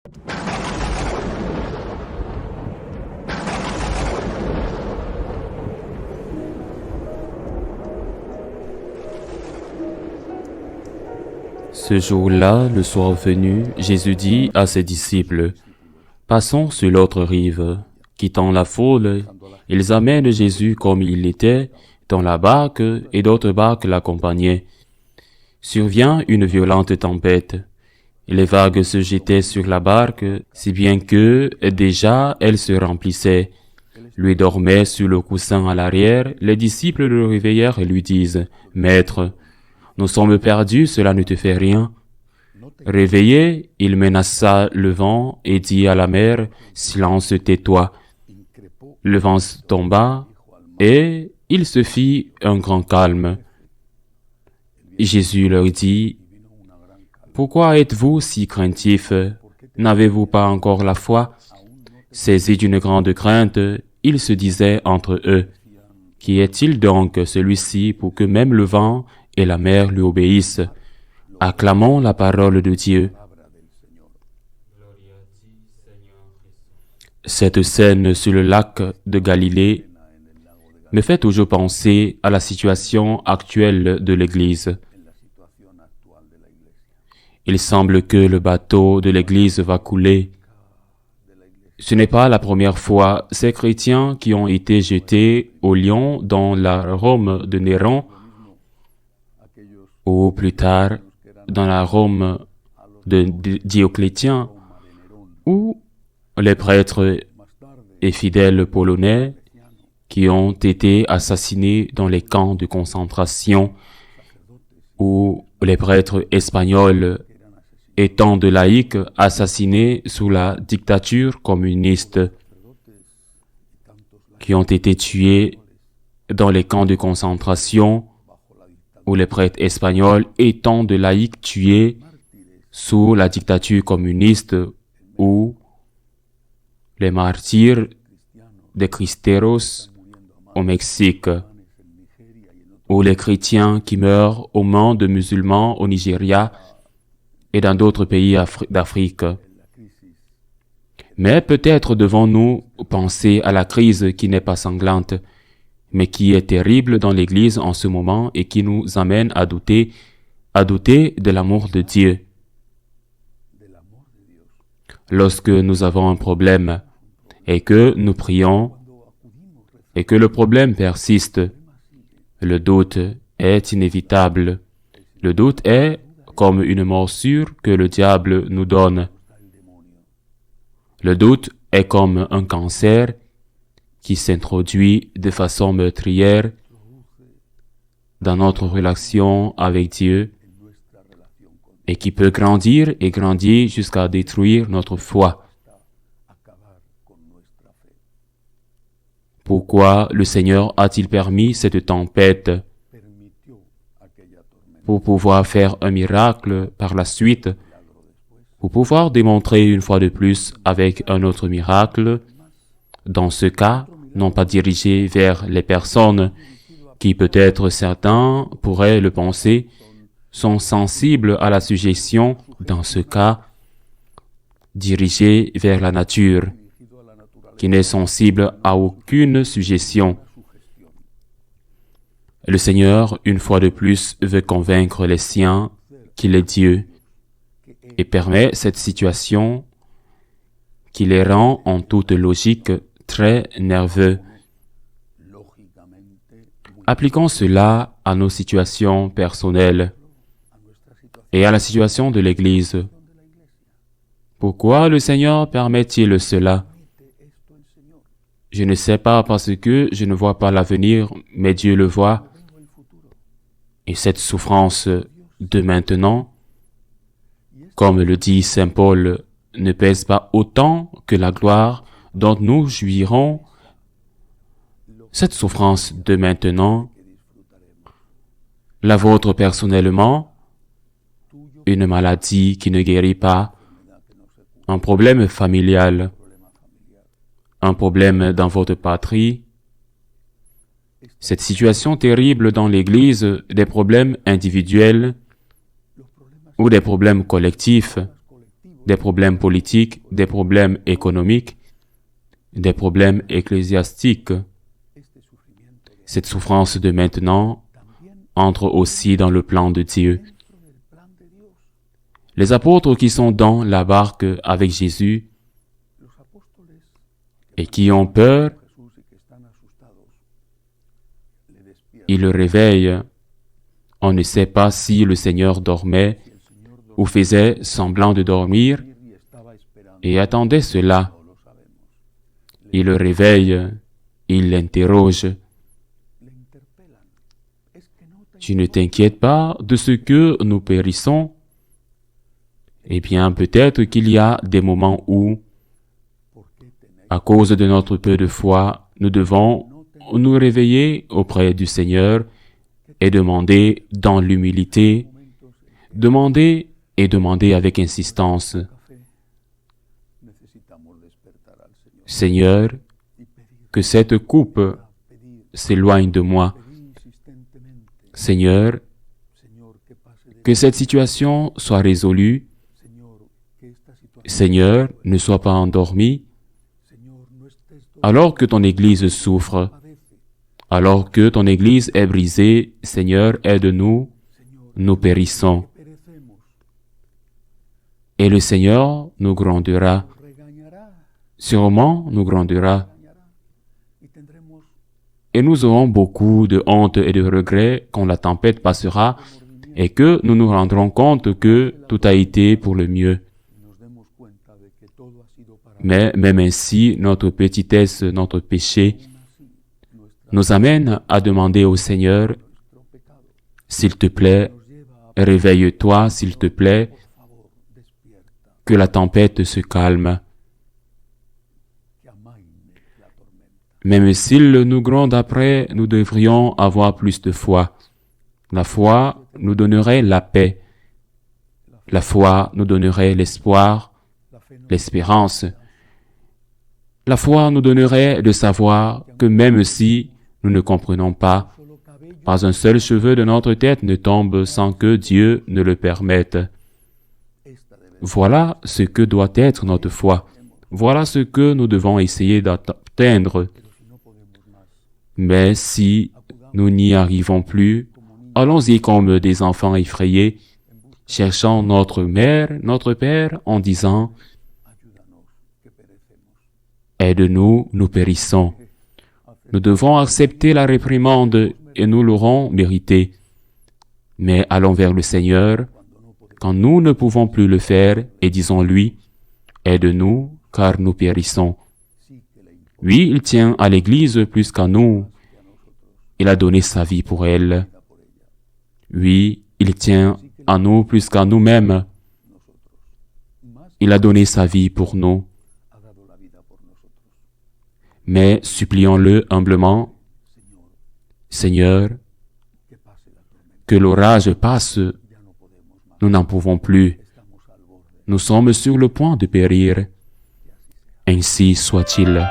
Ce jour-là, le soir venu, Jésus dit à ses disciples, « Passons sur l'autre rive. » Quittant la foule, ils amènent Jésus comme il était dans la barque et d'autres barques l'accompagnaient. Survient une violente tempête. Les vagues se jetaient sur la barque, si bien que, déjà, elle se remplissait. Lui dormait sur le coussin à l'arrière. Les disciples le réveillèrent et lui disent, « Maître, nous sommes perdus, cela ne te fait rien. » Réveillé, il menaça le vent et dit à la mer, « Silence, tais-toi. » Le vent tomba et il se fit un grand calme. Jésus leur dit, « Pourquoi êtes-vous si craintifs? N'avez-vous pas encore la foi? » Saisis d'une grande crainte, ils se disaient entre eux, « Qui est-il donc celui-ci pour que même le vent et la mer lui obéissent? » Acclamons la parole de Dieu. Cette scène sur le lac de Galilée me fait toujours penser à la situation actuelle de l'Église. Il semble que le bateau de l'Église va couler. Ce n'est pas la première fois. Ces chrétiens qui ont été jetés au lion dans la Rome de Néron, ou plus tard dans la Rome de Dioclétien, ou les prêtres et fidèles polonais qui ont été assassinés dans les camps de concentration, ou les prêtres espagnols étant de laïcs assassinés sous la dictature communiste, qui ont été tués dans les camps de concentration, ou les prêtres espagnols étant de laïcs tués sous la dictature communiste, ou les martyrs des Cristeros au Mexique, ou les chrétiens qui meurent au monde musulman au Nigeria et dans d'autres pays d'Afrique. Mais peut-être devons-nous penser à la crise qui n'est pas sanglante, mais qui est terrible dans l'Église en ce moment et qui nous amène à douter de l'amour de Dieu. Lorsque nous avons un problème et que nous prions et que le problème persiste, le doute est inévitable. Le doute est comme une morsure que le diable nous donne. Le doute est comme un cancer qui s'introduit de façon meurtrière dans notre relation avec Dieu et qui peut grandir et grandir jusqu'à détruire notre foi. Pourquoi le Seigneur a-t-il permis cette tempête? Pour pouvoir faire un miracle par la suite, pour pouvoir démontrer une fois de plus avec un autre miracle, dans ce cas, non pas dirigé vers les personnes qui peut-être certains pourraient le penser, sont sensibles à la suggestion, dans ce cas, dirigé vers la nature, qui n'est sensible à aucune suggestion. Le Seigneur, une fois de plus, veut convaincre les siens qu'il est Dieu et permet cette situation qui les rend en toute logique très nerveux. Appliquons cela à nos situations personnelles et à la situation de l'Église. Pourquoi le Seigneur permet-il cela? Je ne sais pas parce que je ne vois pas l'avenir, mais Dieu le voit. Et cette souffrance de maintenant, comme le dit Saint Paul, ne pèse pas autant que la gloire dont nous jouirons. Cette souffrance de maintenant, la vôtre personnellement, une maladie qui ne guérit pas, un problème familial, un problème dans votre patrie, cette situation terrible dans l'Église, des problèmes individuels ou des problèmes collectifs, des problèmes politiques, des problèmes économiques, des problèmes ecclésiastiques. Cette souffrance de maintenant entre aussi dans le plan de Dieu. Les apôtres qui sont dans la barque avec Jésus et qui ont peur, ils le réveillent. On ne sait pas si le Seigneur dormait ou faisait semblant de dormir et attendait cela. Il le réveille, il l'interroge. Tu ne t'inquiètes pas de ce que nous périssons? Eh bien, peut-être qu'il y a des moments où, à cause de notre peu de foi, nous devons nous réveiller auprès du Seigneur et demander dans l'humilité, demander avec insistance. Seigneur, que cette coupe s'éloigne de moi. Seigneur, que cette situation soit résolue. Seigneur, ne sois pas endormi. Alors que ton Église souffre, alors que ton Église est brisée, Seigneur, aide-nous, nous périssons. Et le Seigneur nous grondera. Sûrement nous grondera. Et nous aurons beaucoup de honte et de regrets quand la tempête passera et que nous nous rendrons compte que tout a été pour le mieux. Mais même ainsi, notre petitesse, notre péché nous amène à demander au Seigneur, s'il te plaît, réveille-toi, s'il te plaît, que la tempête se calme. Même s'il nous gronde après, nous devrions avoir plus de foi. La foi nous donnerait la paix. La foi nous donnerait l'espoir, l'espérance. La foi nous donnerait de savoir que même si nous ne comprenons pas, pas un seul cheveu de notre tête ne tombe sans que Dieu ne le permette. Voilà ce que doit être notre foi. Voilà ce que nous devons essayer d'atteindre. Mais si nous n'y arrivons plus, allons-y comme des enfants effrayés, cherchant notre mère, notre père, en disant « Aide-nous, nous périssons ». Nous devons accepter la réprimande et nous l'aurons méritée. Mais allons vers le Seigneur quand nous ne pouvons plus le faire et disons-lui « Aide-nous, car nous périssons ». Oui, il tient à l'Église plus qu'à nous. Il a donné sa vie pour elle. Oui, il tient à nous plus qu'à nous-mêmes. Il a donné sa vie pour nous. Mais supplions-le humblement, Seigneur, que l'orage passe, nous n'en pouvons plus. Nous sommes sur le point de périr. Ainsi soit-il.